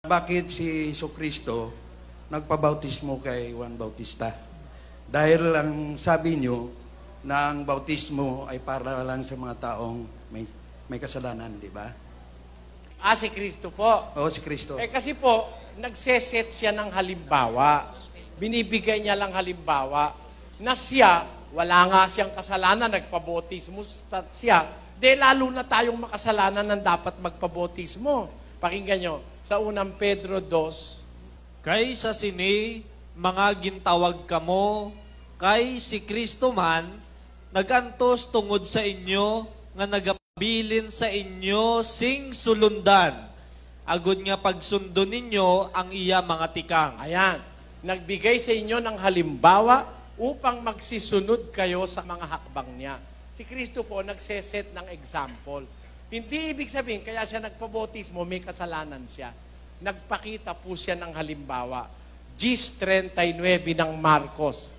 Bakit si Jesucristo nagpabautismo kay Juan Bautista? Dahil ang sabi niyo na ang bautismo ay para lang sa mga taong may kasalanan, di ba? Si Kristo po. Oo, si Kristo. Kasi po, nagseset siya ng halimbawa. Binibigay niya lang halimbawa na siya, wala nga siyang kasalanan, nagpabautismo siya. Lalo na tayong makasalanan ng dapat magpabautismo. Pakinggan nyo, sa unang Pedro 2, Kay sa sini, mga gintawag kamo, kay si Kristo man, nagantos tungod sa inyo, nga nagabilin sa inyo, sing sulundan. Agud nga pagsundo ninyo, ang iya mga tikang. ayan, nagbigay sa inyo ng halimbawa upang magsisunod kayo sa mga hakbang niya. Si Kristo po nagseset ng example. Hindi ibig sabihin, kaya siya nagpabautismo, may kasalanan siya. Nagpakita po siya ng halimbawa. 10:39 ng Marcos.